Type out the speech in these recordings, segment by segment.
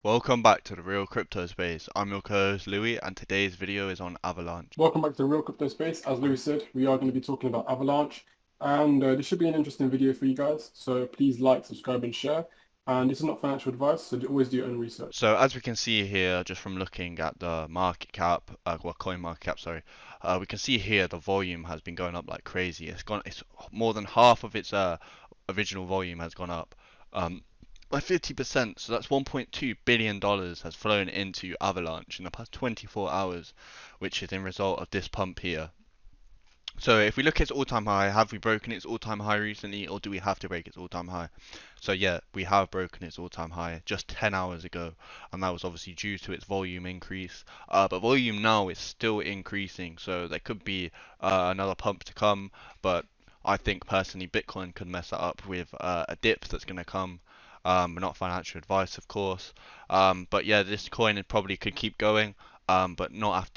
Welcome back to the Real Crypto Space. I'm your co-host Louis, and today's video is on Avalanche. Welcome back to the Real Crypto Space. As Louis said, we are going to be talking about Avalanche, and this should be an interesting video for you guys. So please like, subscribe, and share. And this is not financial advice, so always do your own research. So as we can see here, just from looking at the market cap, Coinmarketcap, sorry, we can see here the volume has been going up like crazy. It's more than half of its original volume has gone up. By 50%, so that's $1.2 billion has flown into Avalanche in the past 24 hours, which is in result of this pump here. So if we look at its all-time high, have we broken its all-time high recently, or do we have to break its all-time high? So yeah, we have broken its all-time high just 10 hours ago, and that was obviously due to its volume increase. But volume now is still increasing, so there could be another pump to come. But I think personally, Bitcoin could mess that up with a dip that's going to come. Not financial advice, of course. But yeah, this coin probably could keep going. But not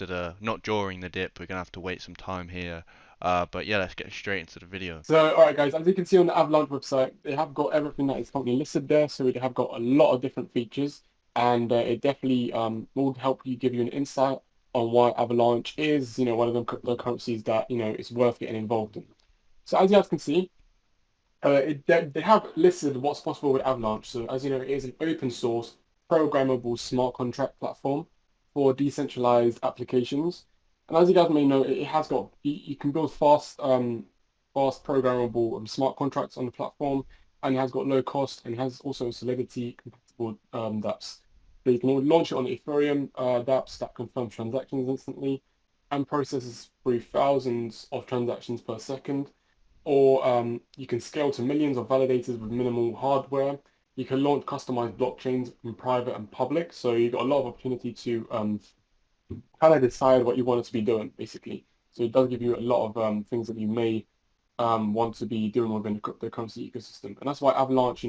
during the dip. We're gonna have to wait some time here. But yeah, let's get straight into the video. So, all right, guys, as you can see on the Avalanche website, they have got everything that is currently listed there. So they have got a lot of different features, and it definitely will help you give you an insight on why Avalanche is, one of them cryptocurrencies that is worth getting involved in. So as you guys can see. They have listed what's possible with Avalanche. So as you know, it is an open source programmable smart contract platform for decentralized applications. And as you guys may know, it has got you can build fast programmable smart contracts on the platform, and it has got low cost and has also Solidity compatible dApps. So you can launch it on Ethereum dApps that confirms transactions instantly and processes through thousands of transactions per second, or you can scale to millions of validators with minimal hardware. You can launch customized blockchains in private and public. So you've got a lot of opportunity to kind of decide what you want it to be doing, basically. So it does give you a lot of things that you may want to be doing within the cryptocurrency ecosystem. And that's why Avalanche,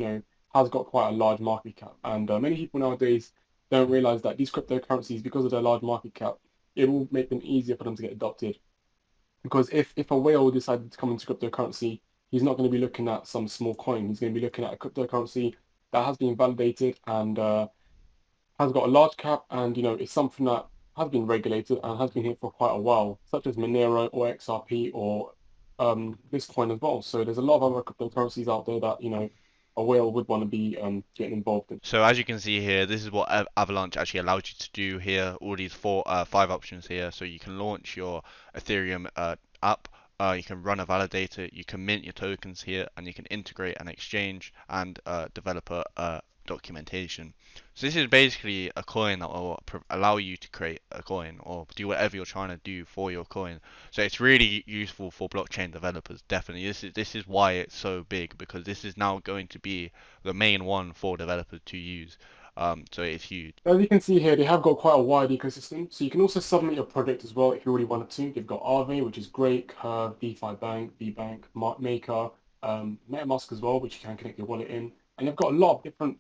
has got quite a large market cap. And many people nowadays don't realize that these cryptocurrencies, because of their large market cap, it will make them easier for them to get adopted. Because if a whale decided to come into cryptocurrency, he's not going to be looking at some small coin. He's going to be looking at a cryptocurrency that has been validated and has got a large cap, and it's something that has been regulated and has been here for quite a while, such as Monero or XRP or this coin as well. So there's a lot of other cryptocurrencies out there that a whale would want to be getting involved in. So as you can see here, this is what Avalanche actually allows you to do here. All these five options here. So you can launch your Ethereum app. You can run a validator. You can mint your tokens here, and you can integrate an exchange and develop a documentation. So this is basically a coin that will allow you to create a coin or do whatever you're trying to do for your coin. So it's really useful for blockchain developers. Definitely, this is why it's so big, because this is now going to be the main one for developers to use. So it's huge. As you can see here, they have got quite a wide ecosystem. So you can also submit your project as well if you really wanted to. They've got Aave, which is great, Curve, DeFi Bank, VBank, Maker, MetaMask as well, which you can connect your wallet in. And they've got a lot of different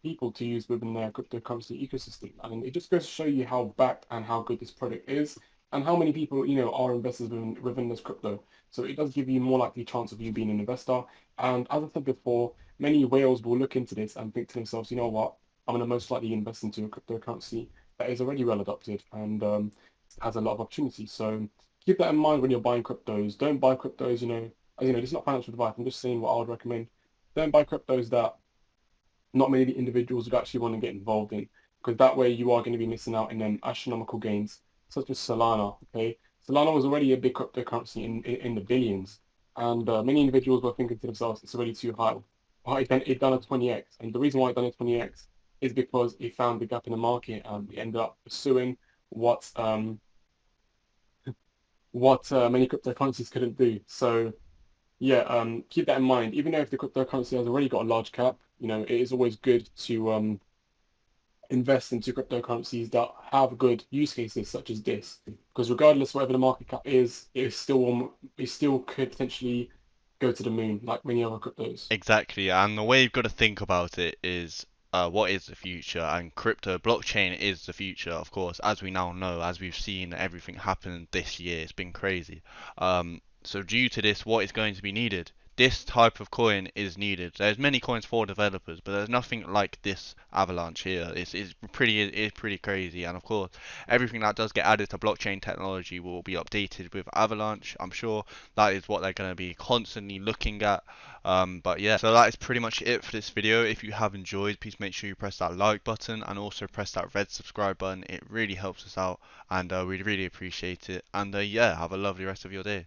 people to use within their cryptocurrency ecosystem. And it just goes to show you how backed and how good this product is and how many people, are investors within this crypto. So it does give you more likely chance of you being an investor. And as I said before, many whales will look into this and think to themselves, you know what? I'm going to most likely invest into a cryptocurrency that is already well adopted and has a lot of opportunities. So keep that in mind when you're buying cryptos. Don't buy cryptos, as you know, this is not financial advice. I'm just saying what I would recommend. Don't buy cryptos that not many individuals would actually want to get involved in, because that way you are going to be missing out in astronomical gains, such as Solana. Okay, Solana was already a big cryptocurrency in the billions, and many individuals were thinking to themselves, it's already too high. Well, it done a 20x, and the reason why it done a 20x is because it found the gap in the market and it ended up pursuing what many cryptocurrencies couldn't do. So yeah, keep that in mind. Even though if the cryptocurrency has already got a large cap, it is always good to invest into cryptocurrencies that have good use cases such as this. Because regardless whatever the market cap is, it still could potentially go to the moon like many other cryptos. Exactly, and the way you've got to think about it is what is the future, and crypto blockchain is the future, of course, as we now know, as we've seen everything happen this year. It's been crazy. So due to this, what is going to be needed? this type of coin is needed. There's many coins for developers, but there's nothing like this Avalanche here. It's pretty crazy, and of course, everything that does get added to blockchain technology will be updated with Avalanche. I'm sure that is what they're going to be constantly looking at. But yeah, so that is pretty much it for this video. If you have enjoyed, please make sure you press that like button and also press that red subscribe button. It really helps us out, and we'd really appreciate it. And yeah, have a lovely rest of your day.